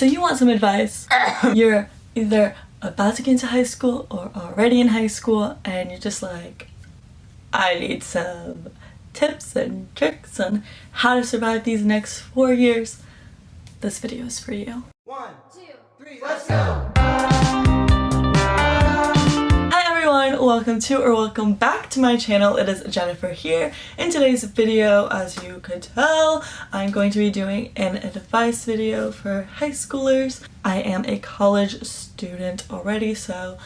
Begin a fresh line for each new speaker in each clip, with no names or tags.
So you want some advice? You're either about to get into high school or already in high school and you're just like, I need some tips and tricks on how to survive these next 4 years. This video is for you.
1, 2, 3, let's go!
Hi everyone, welcome back to my channel. It is Jennifer here. In today's video, as you could tell, I'm going to be doing an advice video for high schoolers. I am a college student already, so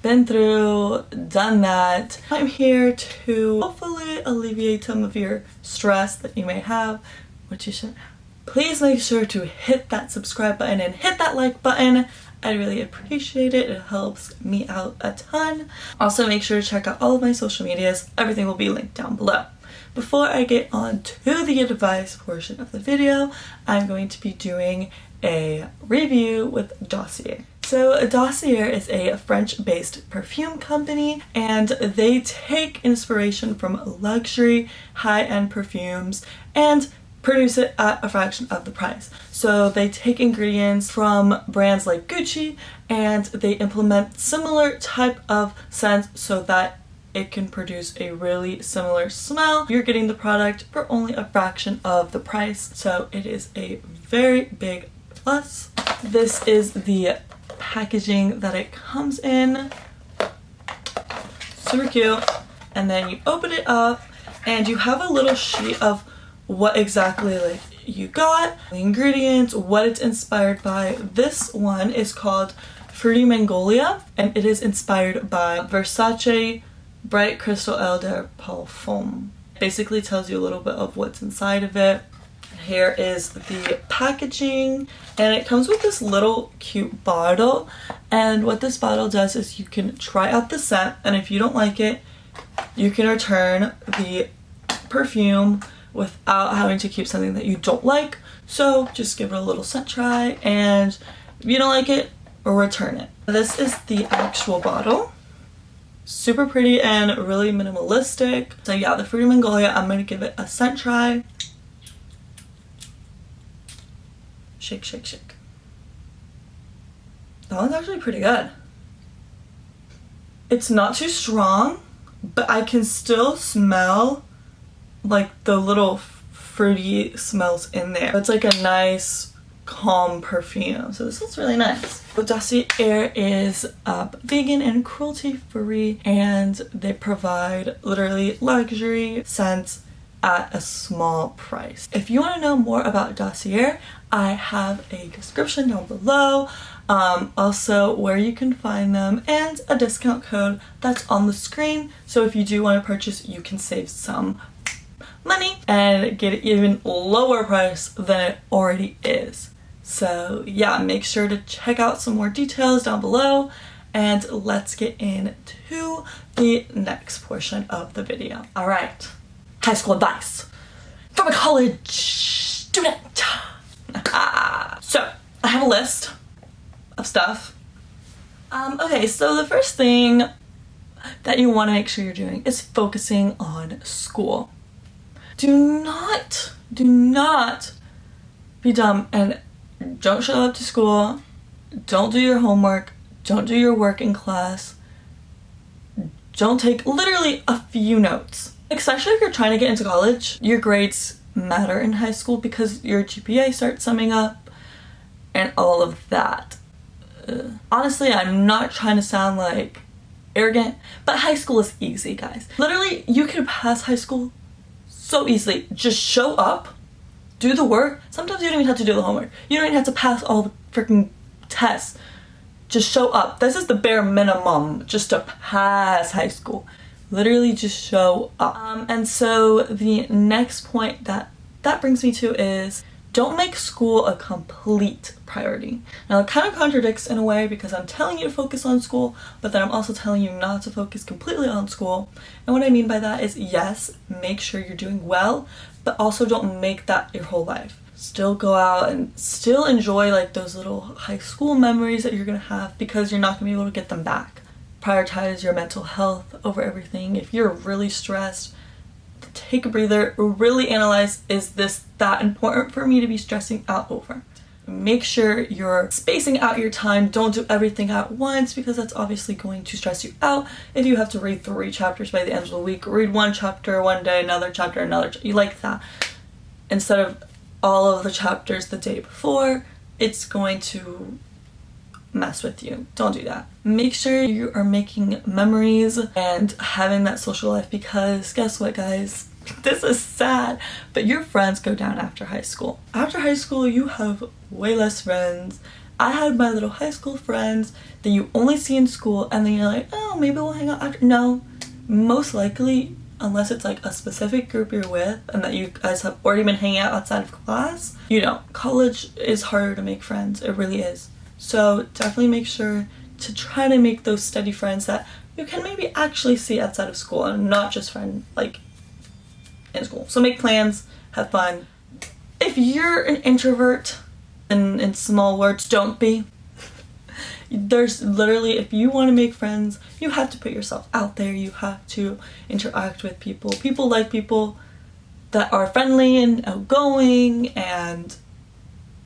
been through, done that. I'm here to hopefully alleviate some of your stress that you may have, which you shouldn't have. Please make sure to hit that subscribe button and hit that like button. I'd really appreciate it. It helps me out a ton. Also, make sure to check out all of my social medias. Everything will be linked down below. Before I get on to the advice portion of the video, I'm going to be doing a review with Dossier. So Dossier is a French-based perfume company, and they take inspiration from luxury, high-end perfumes and produce it at a fraction of the price. So they take ingredients from brands like Gucci and they implement similar type of scents so that it can produce a really similar smell. You're getting the product for only a fraction of the price, so it is a very big plus. This is the packaging that it comes in. Super cute. And then you open it up and you have a little sheet of what exactly like you got, the ingredients, what it's inspired by. This one is called Fruity Magnolia and it is inspired by Versace Bright Crystal Eau de Parfum. Basically tells you a little bit of what's inside of it. Here is the packaging and it comes with this little cute bottle, and what this bottle does is you can try out the scent, and if you don't like it you can return the perfume without having to keep something that you don't like. So just give it a little scent try, and if you don't like it, return it. This is the actual bottle. Super pretty and really minimalistic. So yeah, the Fruity Magnolia, I'm gonna give it a scent try. Shake, shake, shake. That one's actually pretty good. It's not too strong, but I can still smell like the little fruity smells in there. It's like a nice calm perfume, so this looks really nice. So Dossier is vegan and cruelty free, and they provide literally luxury scents at a small price. If you want to know more about Dossier, I have a description down below, also where you can find them, and a discount code that's on the screen, so if you do want to purchase you can save some money and get an even lower price than it already is. So yeah, make sure to check out some more details down below, and let's get into the next portion of the video. All right, high school advice from a college student. So I have a list of stuff. Okay, so the first thing that you want to make sure you're doing is focusing on school. Do not be dumb and don't show up to school, don't do your homework, don't do your work in class, don't take literally a few notes. Especially if you're trying to get into college, your grades matter in high school because your GPA starts summing up and all of that. Honestly, I'm not trying to sound like arrogant, but high school is easy, guys. Literally, you can pass high school so easily. Just show up, do the work. Sometimes you don't even have to do the homework. You don't even have to pass all the freaking tests. Just show up. This is the bare minimum just to pass high school. Literally just show up. And so the next point that brings me to is don't make school a complete priority. Now it kind of contradicts in a way because I'm telling you to focus on school, but then I'm also telling you not to focus completely on school. And what I mean by that is, yes, make sure you're doing well, but also don't make that your whole life. Still go out and still enjoy like those little high school memories that you're gonna have, because you're not gonna be able to get them back. Prioritize your mental health over everything. If you're really stressed, take a breather, really analyze, is this that important for me to be stressing out over? make sure you're spacing out your time. Don't do everything at once because that's obviously going to stress you out. If you have to read 3 chapters by the end of the week, read 1 chapter one day, another chapter, you like that. Instead of all of the chapters the day before, it's going to mess with you. Don't do that. Make sure you are making memories and having that social life, because guess what, guys? This is sad, but your friends go down after high school. After high school, you have way less friends. I had my little high school friends that you only see in school, and then you're like, oh, maybe we'll hang out after. No, most likely, unless it's like a specific group you're with and that you guys have already been hanging out outside of class, you know, college is harder to make friends. It really is. So definitely make sure to try to make those steady friends that you can maybe actually see outside of school and not just friend like in school. So make plans, have fun. If you're an introvert, and in small words, don't be. There's literally, if you want to make friends, you have to put yourself out there. You have to interact with people. People like people that are friendly and outgoing and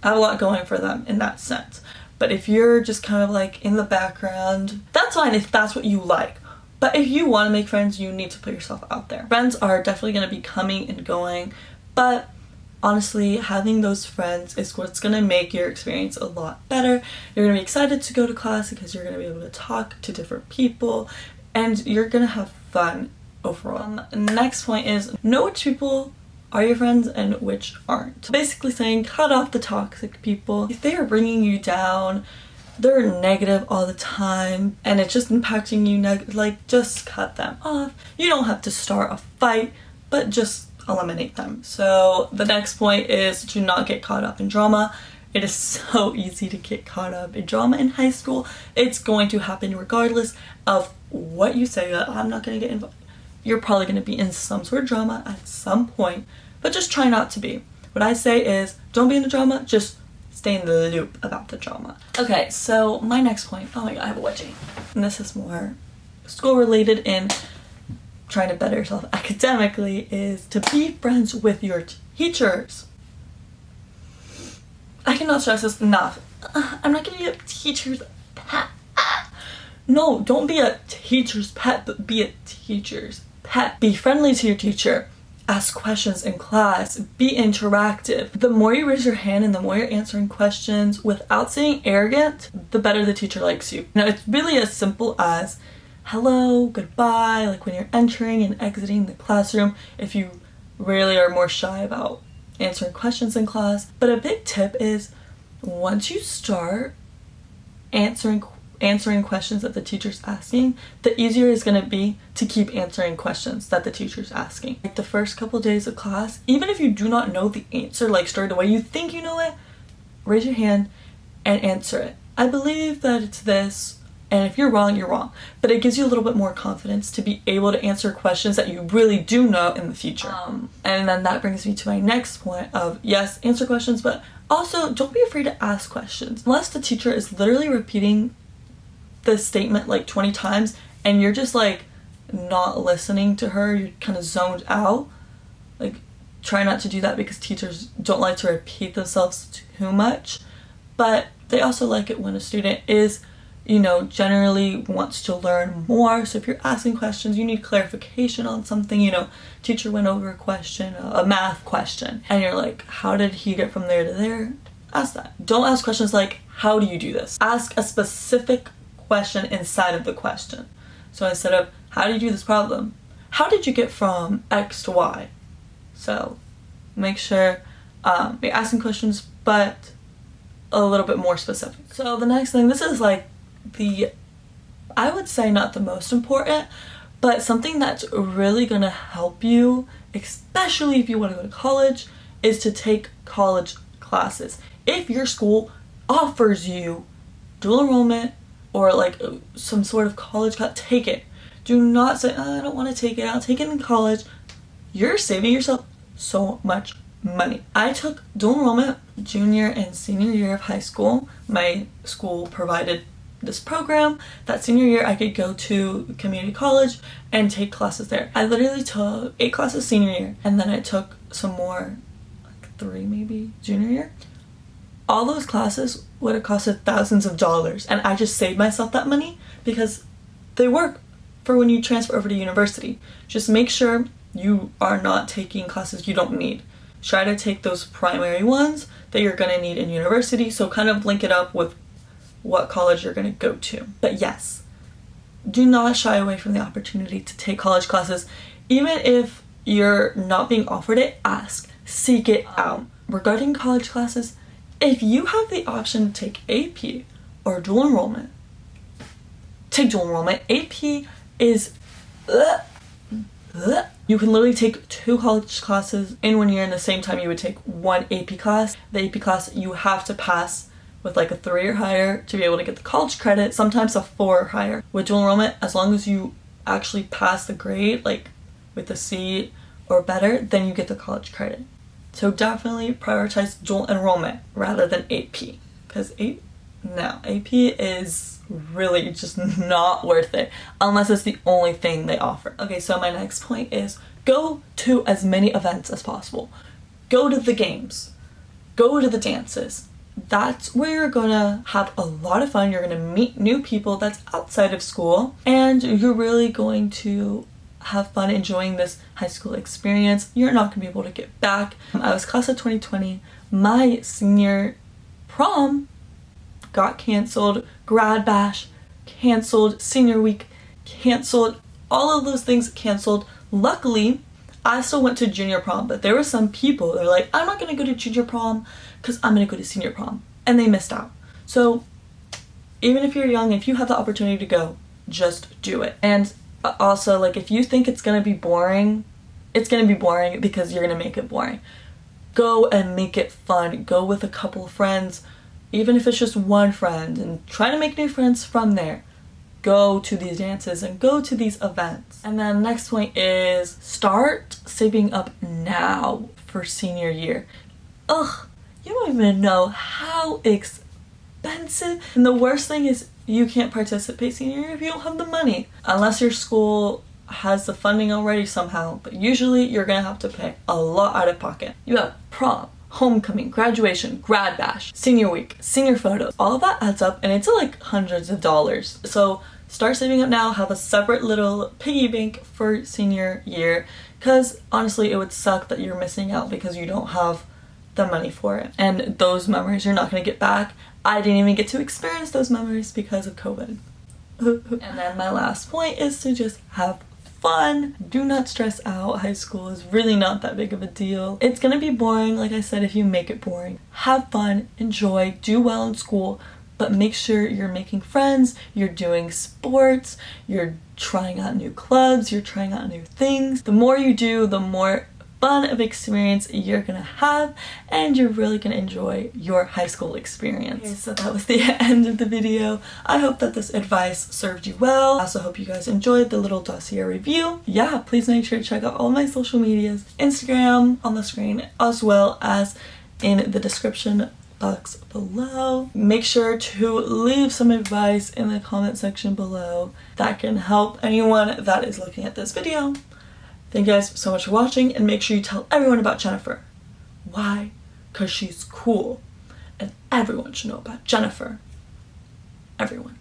have a lot going for them in that sense. But if you're just kind of like in the background, that's fine if that's what you like. But if you want to make friends, you need to put yourself out there. Friends are definitely going to be coming and going, but honestly, having those friends is what's going to make your experience a lot better. You're going to be excited to go to class because you're going to be able to talk to different people and you're going to have fun overall. Next point is know which people are your friends and which aren't. Basically saying cut off the toxic people. If they are bringing you down, they're negative all the time and it's just impacting you like just cut them off. You don't have to start a fight, but just eliminate them. So the next point is to not get caught up in drama. It is so easy to get caught up in drama in high school. It's going to happen regardless of what you say. I'm not going to get involved. You're probably going to be in some sort of drama at some point, but just try not to be. What I say is don't be in the drama, just stay in the loop about the drama. Okay, so my next point, oh my god, I have a wedgie. And this is more school related and trying to better yourself academically, is to be friends with your teachers. I cannot stress this enough. I'm not gonna be a teacher's pet. No, don't be a teacher's pet, but be a teacher's pet. Be friendly to your teacher. Ask questions in class. Be interactive. The more you raise your hand and the more you're answering questions without saying arrogant, the better the teacher likes you. Now, it's really as simple as hello, goodbye, like when you're entering and exiting the classroom, if you really are more shy about answering questions in class. But a big tip is once you start answering questions that the teacher's asking, the easier it's going to be to keep answering questions that the teacher's asking. Like the first couple days of class, even if you do not know the answer like straight away, you think you know it, raise your hand and answer it. I believe that it's this, and if you're wrong, you're wrong. But it gives you a little bit more confidence to be able to answer questions that you really do know in the future. And then that brings me to my next point of, yes, answer questions, but also don't be afraid to ask questions. Unless the teacher is literally repeating the statement like 20 times and you're just like not listening to her, you're kind of zoned out, like try not to do that because teachers don't like to repeat themselves too much, but they also like it when a student is, you know, generally wants to learn more. So if you're asking questions, you need clarification on something, you know, teacher went over a question, a math question, and you're like, how did he get from there to there? Ask that. Don't ask questions like, how do you do this? Ask a specific question inside of the question. So instead of how do you do this problem, how did you get from X to Y? So make sure you're asking questions but a little bit more specific. So the next thing, this is like I would say not the most important, but something that's really gonna help you, especially if you want to go to college, is to take college classes. If your school offers you dual enrollment or like some sort of college class, take it. Do not say, oh, I don't want to take it, I'll take it in college. You're saving yourself so much money. I took dual enrollment junior and senior year of high school. My school provided this program that senior year I could go to community college and take classes there. I literally took 8 classes senior year and then I took some more, like 3 maybe, junior year. all those classes would have costed thousands of dollars, and I just saved myself that money because they work for when you transfer over to university. Just make sure you are not taking classes you don't need. Try to take those primary ones that you're going to need in university, so kind of link it up with what college you're going to go to. But yes, do not shy away from the opportunity to take college classes. Even if you're not being offered it, ask, seek it out. Regarding college classes, if you have the option to take AP or dual enrollment, take dual enrollment. AP is you can literally take 2 college classes in 1 year in the same time you would take 1 AP class. The AP class you have to pass with like a 3 or higher to be able to get the college credit, sometimes a 4 or higher. With dual enrollment, as long as you actually pass the grade, like with a C or better, then you get the college credit. So definitely prioritize dual enrollment rather than AP, because AP is really just not worth it unless it's the only thing they offer. Okay, so my next point is go to as many events as possible. Go to the games, go to the dances. That's where you're gonna have a lot of fun. You're gonna meet new people that's outside of school, and you're really going to have fun enjoying this high school experience. You're not gonna be able to get back. I was class of 2020. My senior prom got canceled, grad bash canceled, senior week canceled, all of those things canceled. Luckily, I still went to junior prom, but there were some people that are like, I'm not gonna go to junior prom because I'm gonna go to senior prom, and they missed out. So even if you're young, if you have the opportunity to go, just do it. And also, like, if you think it's gonna be boring, it's gonna be boring because you're gonna make it boring. Go and make it fun. Go with a couple of friends, even if it's just one friend, and try to make new friends from there. Go to these dances and go to these events. And then next point is start saving up now for senior year. Ugh, you don't even know how expensive. And the worst thing is you can't participate senior year if you don't have the money. Unless your school has the funding already somehow, but usually you're gonna have to pay a lot out of pocket. You have prom, homecoming, graduation, grad bash, senior week, senior photos. All of that adds up and it's like hundreds of dollars. So start saving up now, have a separate little piggy bank for senior year, because honestly it would suck that you're missing out because you don't have the money for it. And those memories you're not going to get back. I didn't even get to experience those memories because of COVID. And then my last point is to just have fun. Do not stress out. High school is really not that big of a deal. It's gonna be boring, like I said, if you make it boring. Have fun, enjoy, do well in school, but make sure you're making friends, you're doing sports, you're trying out new clubs, you're trying out new things. The more you do, the more fun of experience you're gonna have, and you're really gonna enjoy your high school experience. Okay, so that was the end of the video. I hope that this advice served you well. I also hope you guys enjoyed the little Dossier review. Yeah, please make sure to check out all my social medias, Instagram on the screen, as well as in the description box below. Make sure to leave some advice in the comment section below that can help anyone that is looking at this video. Thank you guys so much for watching, and make sure you tell everyone about Jennifer. Why? Because she's cool, and everyone should know about Jennifer. Everyone.